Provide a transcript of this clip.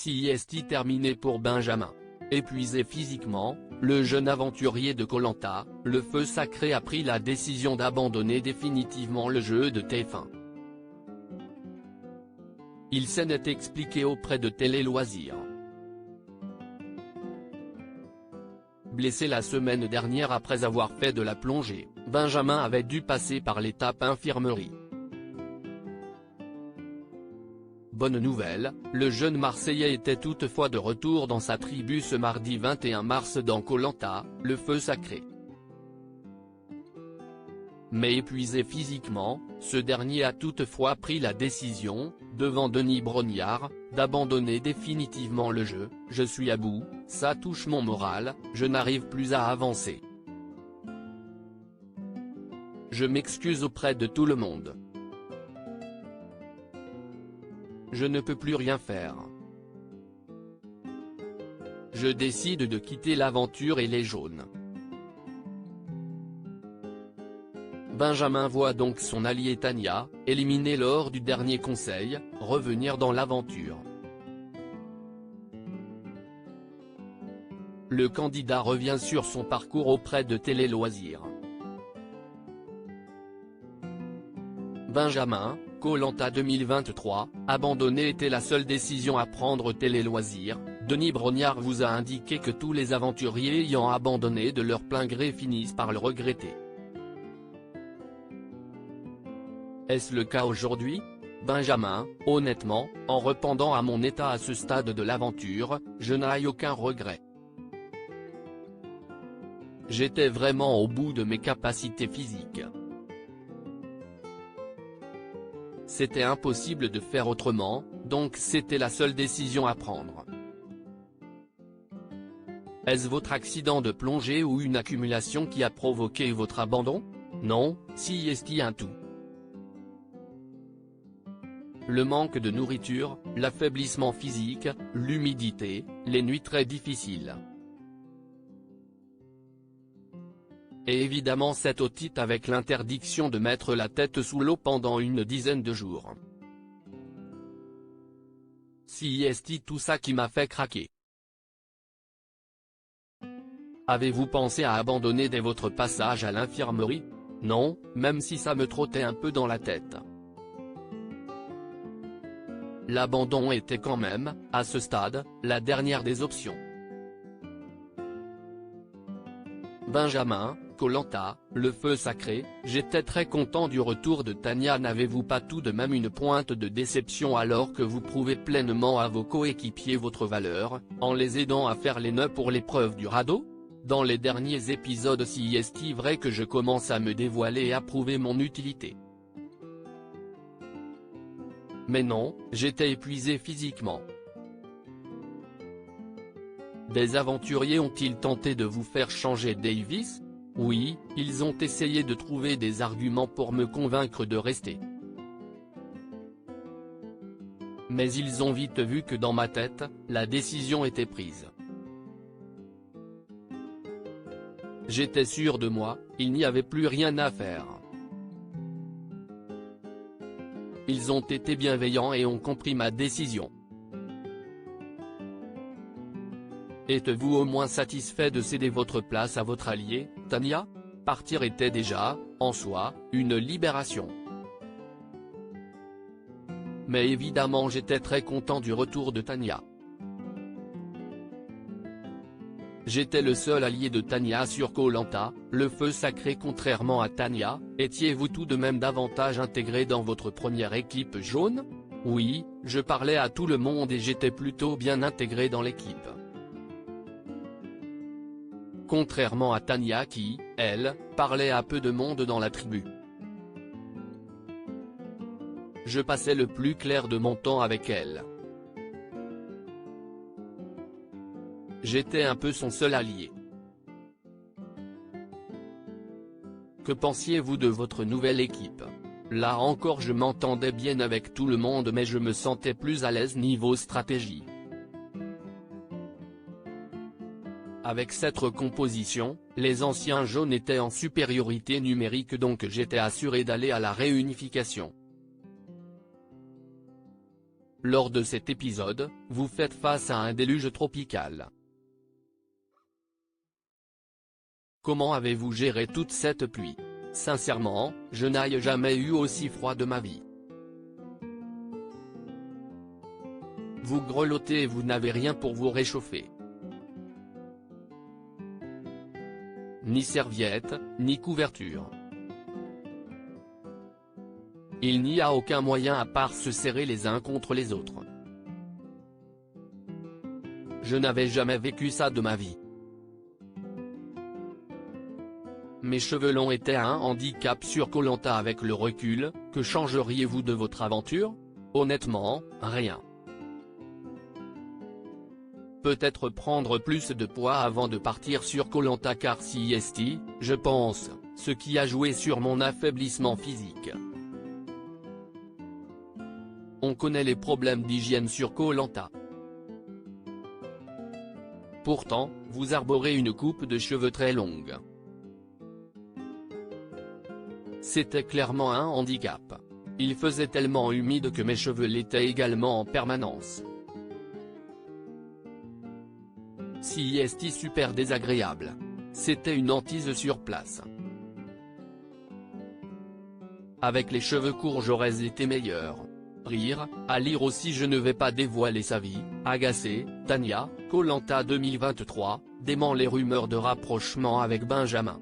Sieste terminée pour Benjamin. Épuisé physiquement, le jeune aventurier de Koh Lanta, le feu sacré a pris la décision d'abandonner définitivement le jeu de TF1. Il s'en est expliqué auprès de Télé Loisirs. Blessé la semaine dernière après avoir fait de la plongée, Benjamin avait dû passer par l'étape infirmerie. Bonne nouvelle, le jeune Marseillais était toutefois de retour dans sa tribu ce mardi 21 mars dans Koh Lanta, le feu sacré. Mais épuisé physiquement, ce dernier a toutefois pris la décision, devant Denis Brognard, d'abandonner définitivement le jeu. « Je suis à bout, ça touche mon moral, je n'arrive plus à avancer. Je m'excuse auprès de tout le monde. Je ne peux plus rien faire. Je décide de quitter l'aventure et les jaunes. » Benjamin voit donc son allié Tania, éliminé lors du dernier conseil, revenir dans l'aventure. Le candidat revient sur son parcours auprès de Télé Loisirs. Benjamin, Koh Lanta 2023, abandonner était la seule décision à prendre. Télé Loisirs, Denis Brognard vous a indiqué que tous les aventuriers ayant abandonné de leur plein gré finissent par le regretter. Est-ce le cas aujourd'hui? Benjamin, honnêtement, en répondant à mon état à ce stade de l'aventure, je n'ai aucun regret. J'étais vraiment au bout de mes capacités physiques. C'était impossible de faire autrement, donc c'était la seule décision à prendre. Est-ce votre accident de plongée ou une accumulation qui a provoqué votre abandon? Non, Sieste un tout. Le manque de nourriture, l'affaiblissement physique, l'humidité, les nuits très difficiles. Et évidemment cette otite avec l'interdiction de mettre la tête sous l'eau pendant une dizaine de jours. Sieste tout ça qui m'a fait craquer. Avez-vous pensé à abandonner dès votre passage à l'infirmerie? Non, même si ça me trottait un peu dans la tête. L'abandon était quand même, à ce stade, la dernière des options. Benjamin, Koh Lanta, le feu sacré, j'étais très content du retour de Tania. N'avez-vous pas tout de même une pointe de déception alors que vous prouvez pleinement à vos coéquipiers votre valeur, en les aidant à faire les nœuds pour l'épreuve du radeau? Dans les derniers épisodes Sieste vrai que je commence à me dévoiler et à prouver mon utilité. Mais non, j'étais épuisé physiquement. Des aventuriers ont-ils tenté de vous faire changer Davis? Oui, ils ont essayé de trouver des arguments pour me convaincre de rester. Mais ils ont vite vu que dans ma tête, la décision était prise. J'étais sûr de moi, il n'y avait plus rien à faire. Ils ont été bienveillants et ont compris ma décision. Êtes-vous au moins satisfait de céder votre place à votre allié, Tania? Partir était déjà, en soi, une libération. Mais évidemment j'étais très content du retour de Tania. J'étais le seul allié de Tania sur Koh Lanta, le feu sacré. Contrairement à Tania, étiez-vous tout de même davantage intégré dans votre première équipe jaune? Oui, je parlais à tout le monde et j'étais plutôt bien intégré dans l'équipe. Contrairement à Tania qui, elle, parlait à peu de monde dans la tribu. Je passais le plus clair de mon temps avec elle. J'étais un peu son seul allié. Que pensiez-vous de votre nouvelle équipe? Là encore je m'entendais bien avec tout le monde mais je me sentais plus à l'aise niveau stratégie. Avec cette recomposition, les anciens jaunes étaient en supériorité numérique donc j'étais assuré d'aller à la réunification. Lors de cet épisode, vous faites face à un déluge tropical. Comment avez-vous géré toute cette pluie? Sincèrement, je n'ai jamais eu aussi froid de ma vie. Vous grelottez et vous n'avez rien pour vous réchauffer. Ni serviette, ni couverture. Il n'y a aucun moyen à part se serrer les uns contre les autres. Je n'avais jamais vécu ça de ma vie. Mes cheveux longs étaient un handicap sur Koh Lanta. Avec le recul, que changeriez-vous de votre aventure? Honnêtement, rien. Peut-être prendre plus de poids avant de partir sur Koh Lanta, car CST, je pense, ce qui a joué sur mon affaiblissement physique. On connaît les problèmes d'hygiène sur Koh Lanta. Pourtant, vous arborez une coupe de cheveux très longue. C'était clairement un handicap. Il faisait tellement humide que mes cheveux l'étaient également en permanence. CST super désagréable. C'était une hantise sur place. Avec les cheveux courts j'aurais été meilleur. Rire, à lire aussi. Je ne vais pas dévoiler sa vie, agacée, Tania, Koh Lanta 2023, dément les rumeurs de rapprochement avec Benjamin.